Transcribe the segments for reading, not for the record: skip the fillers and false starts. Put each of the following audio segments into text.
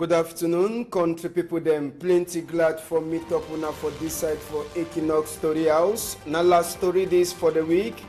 Good afternoon, country people them. Plenty glad for meet up una for this side for Equinox Story House. Now last story this for the week.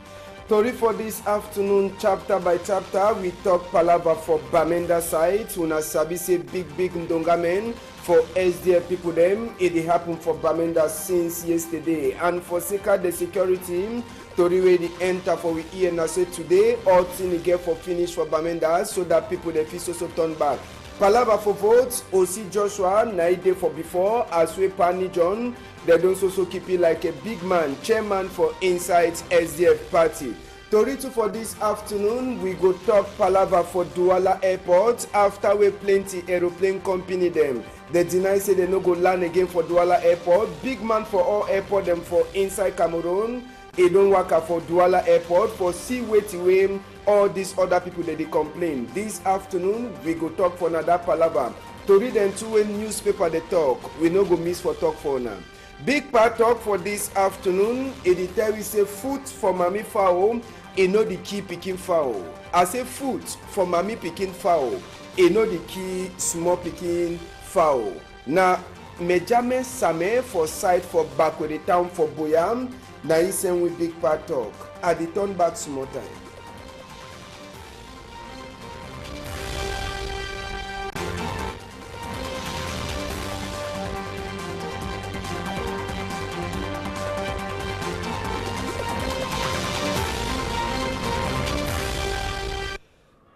Story for this afternoon, chapter by chapter, we talk palava for Bamenda side. Una sabi say big ndonga men for SDF people them. It happen for Bamenda since yesterday. And for Sika the security, story where the enter for we ear na say today, all thing get for finish for Bamenda so that people they feel so turn back. Palava for votes, Osi Joshua, Naide for before, as we Pani John, they don't also keep it like a big man, chairman for Inside SDF party. Toritu for this afternoon, we go talk Palava for Douala Airport after we plenty aeroplane company them. They deny say they no go land again for Douala Airport. Big man for all airport them for inside Cameroon. It don't work out for Douala Airport for see waiting way all these other people that they complain. This afternoon we go talk for another palava. To read them to a newspaper they talk. We no go miss for talk for now. Big part talk for this afternoon. It tell we say food for mommy fowl. It know the key picking fowl. I say food for mommy picking fowl. It know the key small picking fowl. Now Mejame Same for side for back with the town for Boyam. Now he send with big part talk. I the turn back small time.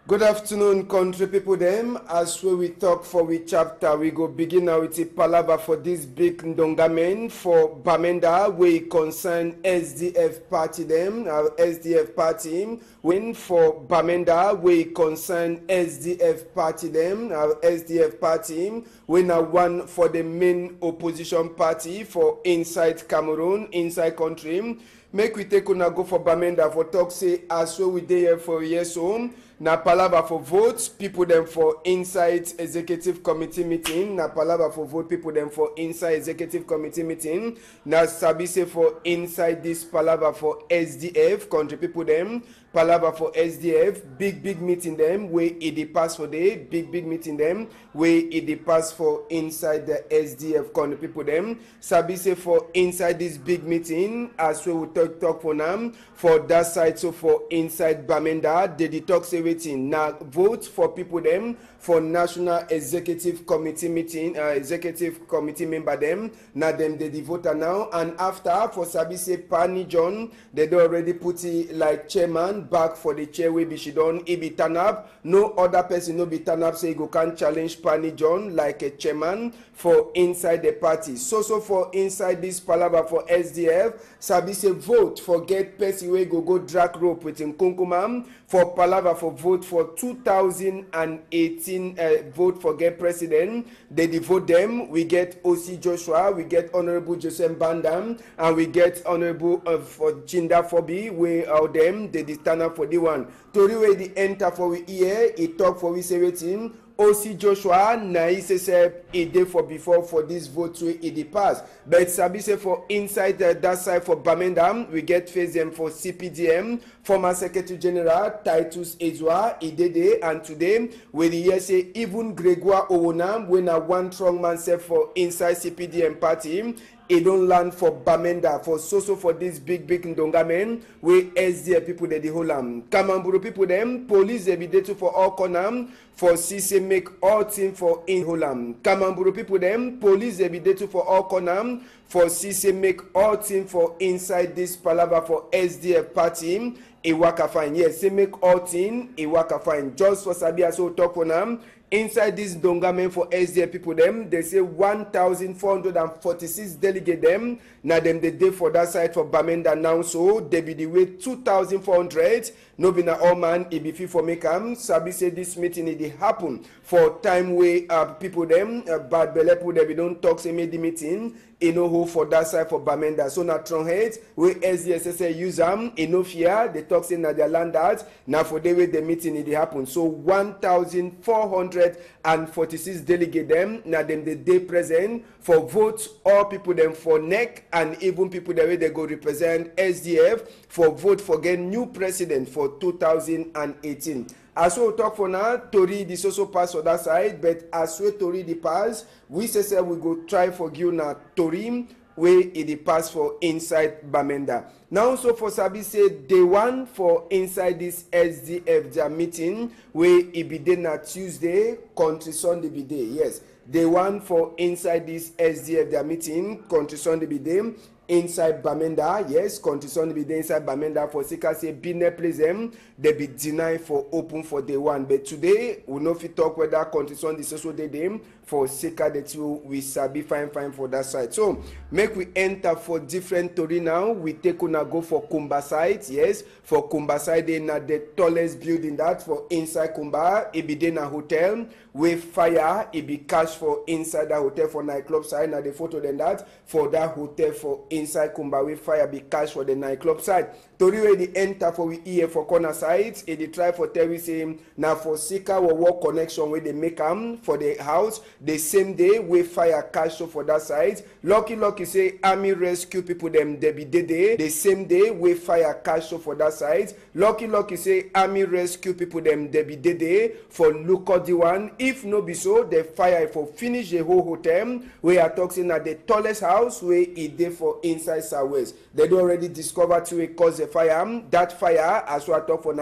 Good afternoon, country people them. As we talk for we chapter, we go begin now with a palava for this big ndonga men for Bamenda, we concern SDF party them, SDF party. When for Bamenda, we concern SDF party them, SDF party. We now one for the main opposition party for inside Cameroon, inside country. Make we take una go for Bamenda for talk say as we dey here for years home. Na palava for votes, people them for inside executive committee meeting. Na palava for vote, people them for inside executive committee meeting. Na sabise for inside this palava for SDF, country people them. Palava for SDF, big meeting them, where it pass for day, big meeting them, where it pass for inside the SDF country people them. Sabise for inside this big meeting, as we will talk for now, for that side, so for inside Bamenda, they talk say waiting. Now vote for people them for National Executive Committee meeting, executive committee member them. Now them they vote now, and after for Sabise Pani John, they do already put it like chairman back for the chair wey be she done. He be turn up, no other person no be turn up say go can challenge Pani John like a chairman for inside the party. So for inside this palava for SDF, sabi say vote for get person wey go drag rope with Nkunkumam for palava for vote for 2018 vote for get president. They vote them. We get Osi Joshua, we get Honorable Joseph Bandam, and we get Honorable for Chinda Fobi. We are them. They stand up for the one. Tori way the enter for we here. He talk for we say waiting. Osi Joshua, na he say a day for before for this vote way it pass. But sabi say for inside that side for Bamenda, we get face them for CPDM, former Secretary General Titus Ezwa, Idede, and today we hear say even Gregoire Owonam, when a one strong man say for inside CPDM party. It don't land for Bamenda for for this big ndonga men where SDF people they the whole Kamamburu people them police they be there for all corner for CC make all team for in Holam. Kamamburu people them police they be there for all corner for CC make all team for inside this palava for SDF party. A waka fine, yes, they make all team a waka fine. Just for Sabia so talk for them. Inside this donga men for SDF people them, they say 1,446 delegate them. Now them the day for that side for Bamenda now, so they be the way 2,400. No be na all man it be fit for make Sabi say this meeting it happen for time where people them bad belle people they be don't talk say made the meeting. No hope for that side for Bamenda. So na Tronhead where SDSS use them, no fear. They talk say na their landlords. Now for the way the meeting it happen. So 1,446 delegate them. Now them the day present for vote all people them for neck and even people the way they go represent SDF for vote for get new president for 2018. as we talk for now, Tori this also pass on that side, but as we Tori the pass, we say we go try for you now Tori where it pass for inside Bamenda. Now so for Sabi say day one for inside this SDF their meeting where it be day na Tuesday, country Sunday be day. Yes, day one for inside this SDF their meeting, country Sunday be day. Inside Bamenda, yes, country Sunday be there inside Bamenda for Sika say Bine place them, they be denied for open for day one. But today, we know if you talk whether country Sunday so they them for Sika the two we sabi fine for that side. So make we enter for different Tori now. We take on go for Kumba side, yes, for Kumba side they na the tallest building that for inside Kumba, it be there na hotel with fire, it be cash for inside that hotel for nightclub side. Now the photo then that for that hotel for inside Kumba with fire be cash for the nightclub side. Tori where the enter for we here for corner side, it dey try for tell we say now for Sika or work connection where they make for the house the same day with fire cash for that side. Lucky say army rescue people them they be day the same day with fire cash for that side. Lucky say army rescue people them they be day for look at the one. If no be so, the fire for finish the whole hotel. We are talking at the tallest house where it dey for inside Southwest. They do already discover to cause a fire. That fire, as we are talking for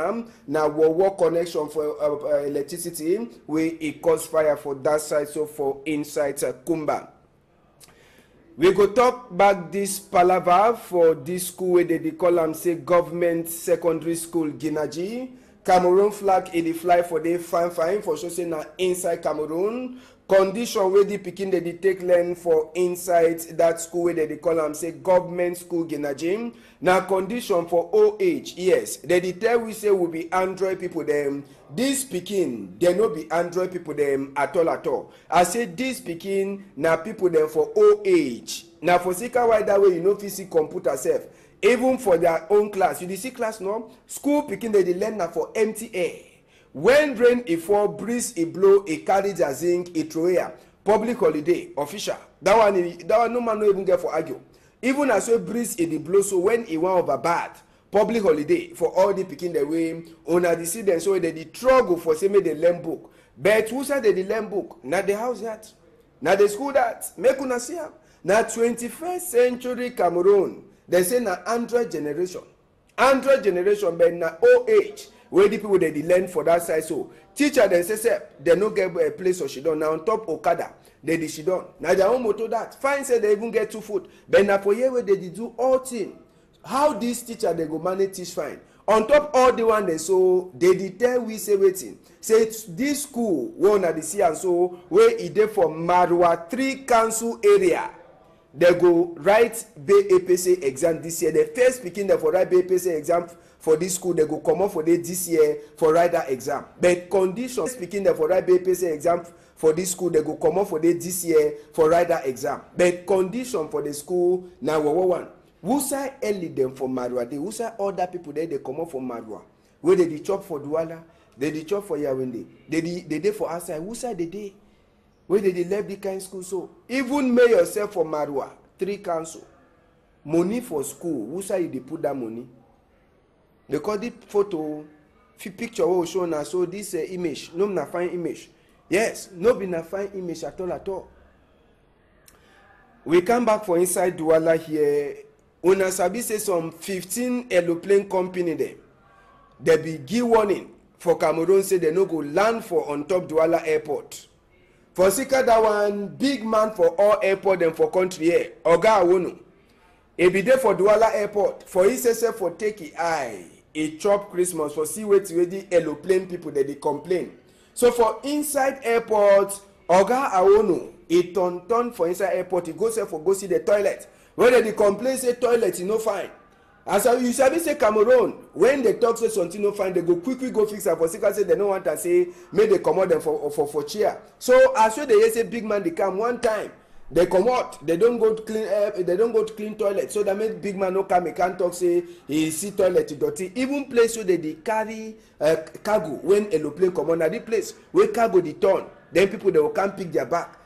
now work connection for electricity where it cause fire for that side. So for inside Kumba. We go talk back this palaver for this school where they call them say government secondary school Ginaji. Cameroon flag in the fly for the fine for sure say na inside Cameroon. Condition where the pikin they take learn for inside that school where they call them say government school Ginaji. Now condition for OH, yes. They tell we say will be Android people them. This pikin they no be Android people them at all. I say this pikin na people them for OH. Now for Sika why that way you know see computer self. Even for their own class, you see class no school pikin they learn na for empty air. When rain e fall, breeze e blow, e carry their zinc, e throw here. Public holiday official. That one no man no even get for argue. Even as well breeze e dey blow, so when e wan over bad, public holiday for all the pikin the way una dey see them so they dey struggle for say make they learn book. But who said they dey learn book? Na the house that, na the school that. Make una see am. Na 21st century Cameroon. They say na Android generation, but na OH where the people they learn for that side. So teacher then say they no get a place or she don't. Now on top Okada they did she don't. Now their own motor that fine say they even get 2 foot. But now for here where they do all thing. How this teacher they go manage teach fine. On top all the one they so they did tell we say waiting. Say this school one at the sea and so where it dey for Marwa 3 council area. They go write BAPC exam this year. The first speaking there for write BAPC exam for this school, they go come up for this year for write that exam. But condition speaking there for write BAPC exam for this school, they go come up for this year for write that exam. But condition for the school now one. Who say early them for Marwa? Who say other people there they come up for Marwa? Where they chop for Douala, they chop for Yaoundé, they dey for outside. Who say they dey? Where they left the kind school so even may yourself for Marwa 3 council money for school who say they put that money because the photo picture will show now so this image no na fine image yes no be na fine image at all. We come back for inside Douala here. Una sabi say some 15 aeroplane company there they be give warning for Cameroon say they no go land for on top Douala airport. For Sika that one big man for all airport and for country here. Oga Awono. E be there for Douala airport. For himself for take eye. A chop Christmas for see wait the aeroplane people that they complain. So for inside airport, Oga Awono, he turn for inside airport. He go see the toilet. When they complain say toilet is no fine. As you sabi say Cameroon, when they talk say something no fine, they go quickly go fix it. For Sika say they don't want to say make they come out them for chair. So as well they say big man they come one time, they come out, they don't go to clean toilet. So that make big man no come, he can't talk say he see toilet dirty. Even place where they carry cargo when aeroplane come on, na the place where cargo they turn, then people they will come pick their back.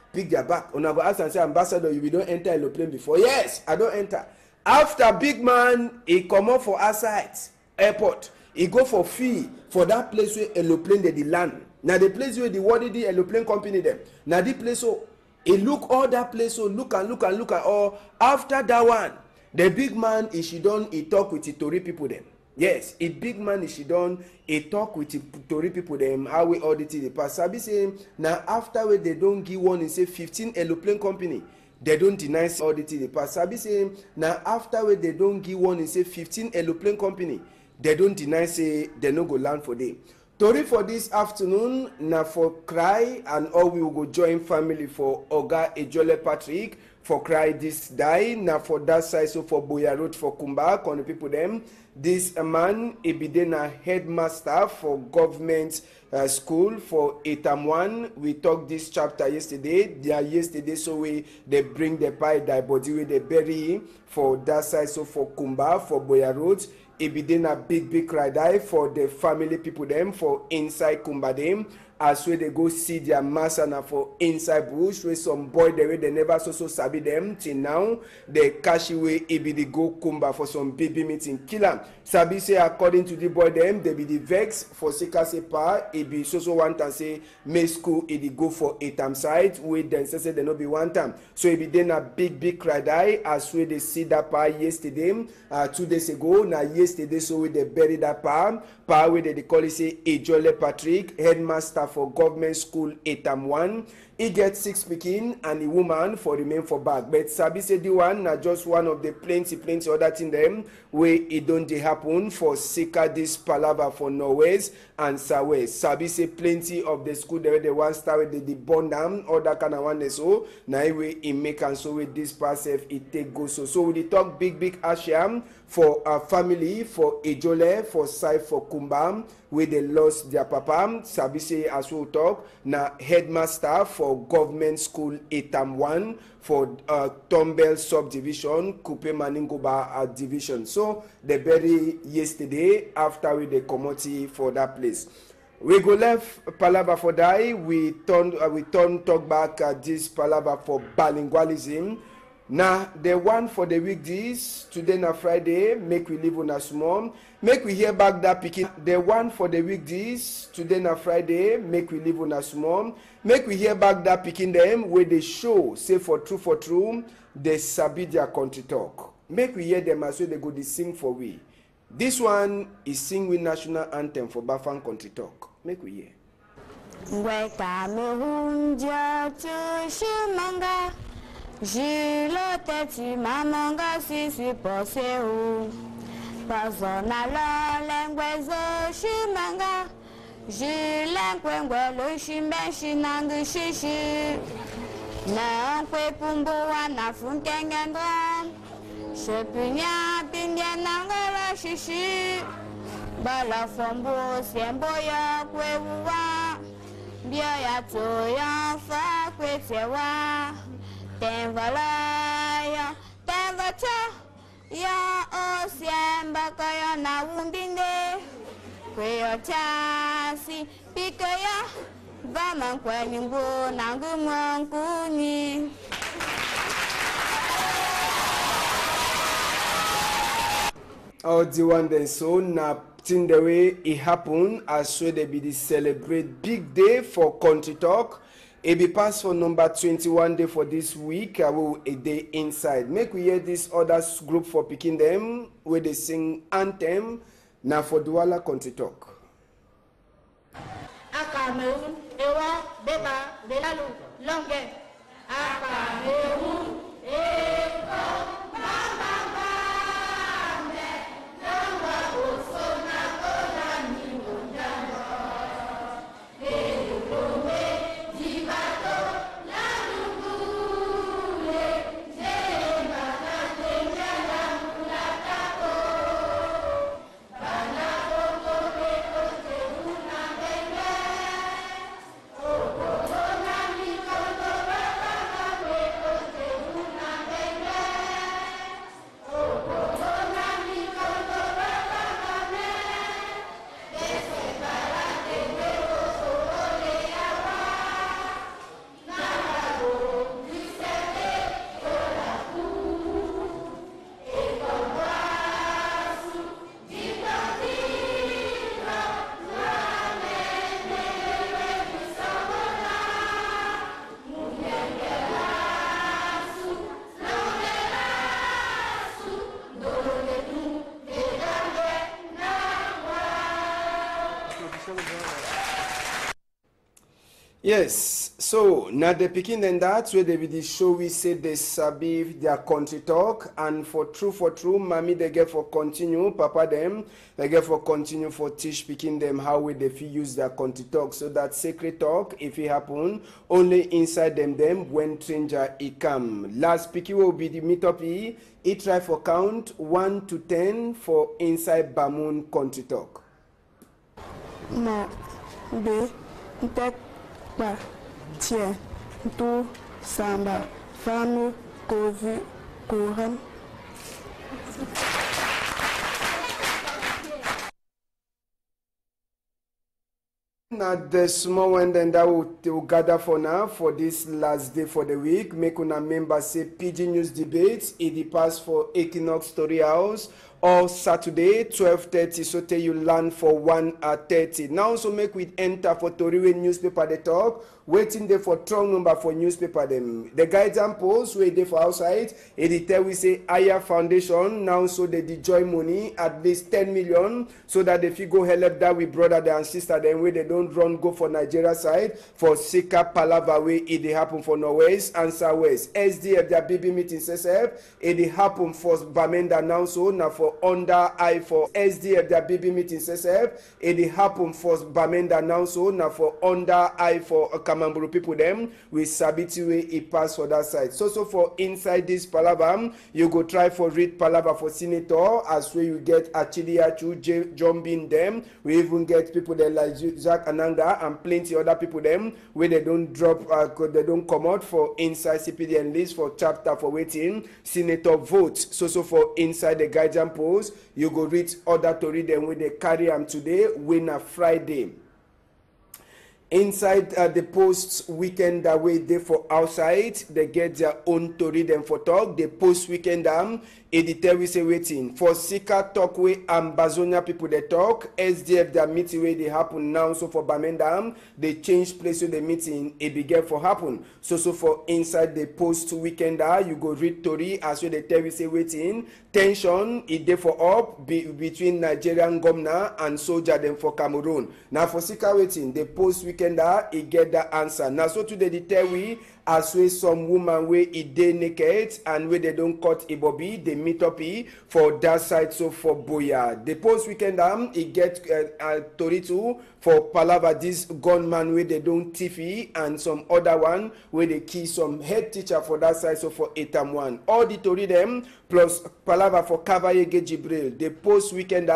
Una go ask and say ambassador, you don't enter aeroplane before. Yes, I don't enter. After big man he come up for outside airport, He go for fee for that place where aeroplane dey land. Na the place where the what the aeroplane company dem. Na the place so he look all that place so look and all. After that one, the big man he don he talk with the Tori people dem. Yes, a big man is she done a talk with the Tori people them how we audit the past. Sabi say now after we they don't give one and say 15 aeroplane company. They don't deny audit the past. Sabi say now after we they don't give one and say 15 aeroplane company. They don't deny say they no go land for them. Tori for this afternoon now for cry and all we will go join family for Oga Ejole Patrick for cry this die now for that side so for Boya Road for Kumba on the people them. This man he be then a headmaster for government school for Etam1. We talked this chapter yesterday. Yesterday so they bring the pie die body where they bury for that side so for Kumba for Boya Road. He be then a big cry die for the family people them for inside Kumba them. As where they go see their master na for inside bush where some boy they never so sabi them till now they cash away it be the go Kumba for some baby meeting kill am. Sabi say according to the boy them they be the vex for Sika Sepa it be so one time say may school it go for Etam side where then say they no be one time. So it be then a big cry die as where they see that pa yesterday 2 days ago now yesterday so where they bury that pa where they call it say Ejole Patrick headmaster for government school Etam1. He gets 6 pikin and a woman for remain for back. But Sabi say the one na just one of the plenty other thing them where it don't dey happen for Sika this palava for Norwest and Southwest. Sabi say plenty of the school there they want start with the burn down all that kind of one so now way he make and so with this pass if it take go so we talk big Asham for a family for Ejole for side for Kumba where they lost their papa. Sabi say as we talk na headmaster for government school Etam1 for Tombel subdivision Kupe Maningoba division. So they bury yesterday after we the commodity for that place. We go left palava for die. We turn talk back at this palava for bilingualism. Now the one for the weekdays today na Friday make we live on a small. Make we hear back that picking. The one for the weekdays today na Friday make we live on a small. Make we hear back that picking them where they show say for true they sabi their country talk. Make we hear them as well they go to sing for we. This one is sing with national anthem for Bafang country talk. Make we hear. Jilo teti mamanga sisi poseu Pazona la lengwezo shimanga Jilenkwe lo shimbe shinangu shishi Nankwe pumbu wana funkengendra Shepunya pinye nangara shishi Bala fombo siembo ya kwewa Bia ya toya fa kwetewa Tenvalaya, tenvacha, ya osiemba kaya na wumbinde. Kweyo chasi, pikaya, vaman kwenyungu nangumwankuni. Oh, the one then so na thing the way it happen as so they be the celebrate big day for country talk. It be pass for number 21 day for this week. I will a day inside. Make we hear this other group for picking them where they sing anthem. Now for Douala country talk. Akameun, ewa, beba, belalu, longe. Akameun, ewa, Yes, so now the picking and that where they will show we say they sabi their country talk, and for true, mommy they get for continue, papa them they get for continue for teach picking them how we they fit use their country talk, so that sacred talk if it happen only inside them when stranger it come. Last picking will be the meetup he try for count 1 to 10 for inside Bamun country talk. Ma be tek ba tien tu samba fanu kovu kohan. Now the small one then that will gather for now for this last day for the week. Make una member say PG News Debates. It pass for Equinox Story House or Saturday 12:30. So tell you land for 1:30. Now so make we enter for Toriwe newspaper they talk. Waiting there for strong number for newspaper them. The guides and posts where they for outside. It tell we say Aya Foundation now so they join money at least 10 million so that if you go help that with brother and sister then where they don't run go for Nigeria side for Sika Palava way it happen for Norwest and Southwest. SDF their BB meetings SF it happen for Bamenda now so now for under I for SDF their BB meetings SF it happen for Bamenda now so now for under I for Kamamburu people them with Sabiti way it pass for that side. So for inside this Palava you go try for read Palava for senator as where you get Achiliachu John Bean them we even get people there like Zach Ananga and plenty other people them where they don't drop they don't come out for inside CPDN list for chapter for waiting senator votes. So for inside the guidance post you go read other to read them where they carry them today winner Friday. Inside the post weekend that way they for outside they get their own to read them for talk. The post weekend editor we say waiting for Sika talk way Ambazonia people they talk. SDF their meeting way they happen now. So for Bamenda they change place of the meeting it began for happen. So for inside the post weekend you go read Tori as well they tell we say waiting tension it dey for up between Nigerian governor and soldier them for Cameroon. Now for Sika waiting the post weekend it get the answer. Now so today they tell we as way some woman way it dey naked and where they don't cut a bobby they meet up for that side. So for Boya the post weekend it get Tori too for Palava this gunman where they don't tiffy and some other one where they kill some head teacher for that side. So for Etam 1 all the Tori them plus Palava for Kavayege Jibril the post weekend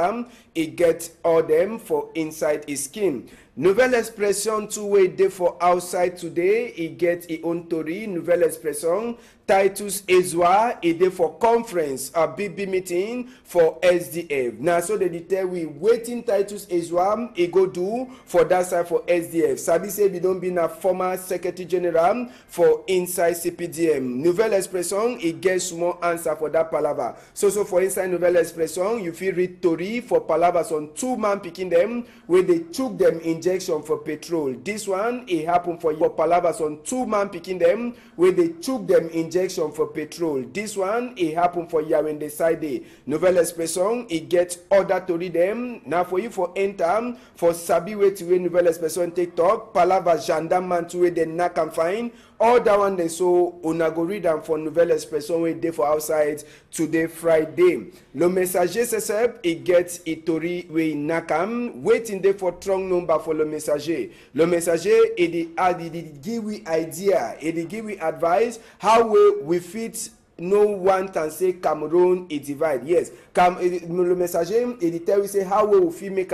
it get all them for inside his skin. Nouvelle Expression two-way day for outside today. He get his own Tori. Nouvelle Expression Titus Ezwa a day for conference a BB meeting for SDF. Now so they tell we waiting Titus Ezwa he go do for that side for SDF. Sabi say we don't be a former Secretary General for inside CPDM. Nouvelle Expression he gets more answer for that palava. So for inside Nouvelle Expression you feel read Tori for palavas on 2 man picking them where they took them injection for petrol. This one it happened for palavas on 2 man picking them where they took them injection for petrol. This one it happened for Yawende side. Nouvelle Expression it get order to read them. Now for you for enter for Sabi way to Nouvelle Expression TikTok palava gendarme man to the knack and find all that one they so una go read them for Nouvelle Expression way day for outside today Friday. Le Messager CSEP it gets Itori way nakam waiting there for strong number for Le Messager. Le Messager it give we idea it give we advice how we fit no one can say Cameroon is divide. Yes, Le Messager it tell we say how we fit make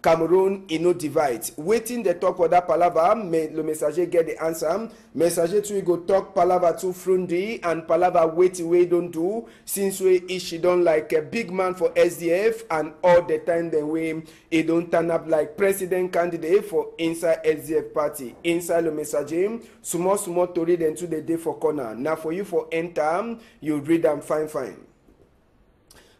Cameroon is no divide. Waiting the talk for that palava, Le Messager get the answer. Messager too go talk palava to Frundi and palava waiting we don't do since we she don't like a big man for SDF and all the time the way he don't turn up like president candidate for inside SDF party. Inside Le Messager small to read into the day for corner. Now for you for enter you read them fine.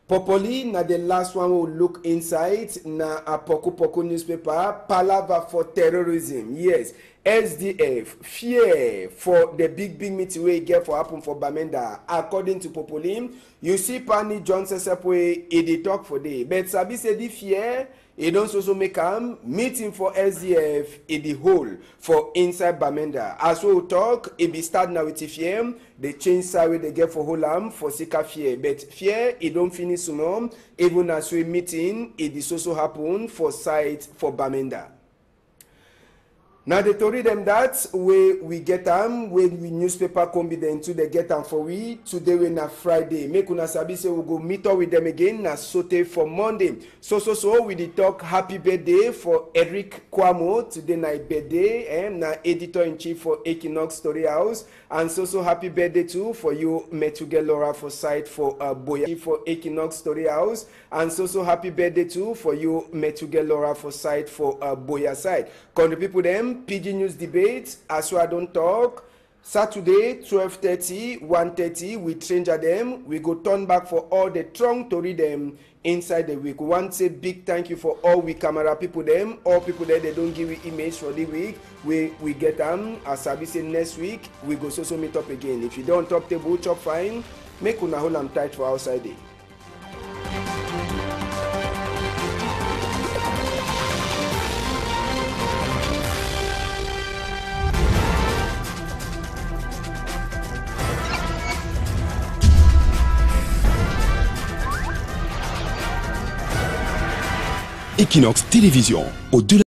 Popoli na the last one will look inside na a Poku newspaper palava for terrorism. Yes, SDF fear for the big meeting we get for happen for Bamenda. According to Popolim, you see Pani Johnson Sepwe it talk for day. But Sabi said the fear it don't also make meeting for SDF in the whole for inside Bamenda. As we talk, it be start now with fear. They change side they get for Holam for Sika fear. But fear it don't finish soon. Even as we meeting, it is also happen for site for Bamenda. Now they told them that we get them when we newspaper come be then to they get them for we today we na Friday. Make una sabi say we go meet up with them again na sote for Monday. So we did talk happy birthday for Eric Kwamo today na birthday na editor in chief for Equinox Story House, and so happy birthday too for you Metuge Laura for site for Boya for Equinox Story House, and so happy birthday too for you Metuge Laura for site for Boya side. Country people them PG News debate as well don't talk. Saturday 12:30, 1:30 we change them. We go turn back for all the trunk to read them inside the week. We want to say big thank you for all we camera people them, all people that they don't give you image for the week. We get them as I say next week we go so meet up again. If you don't top table chop fine, make una hold them tight for outside day. Equinox Télévision, au-delà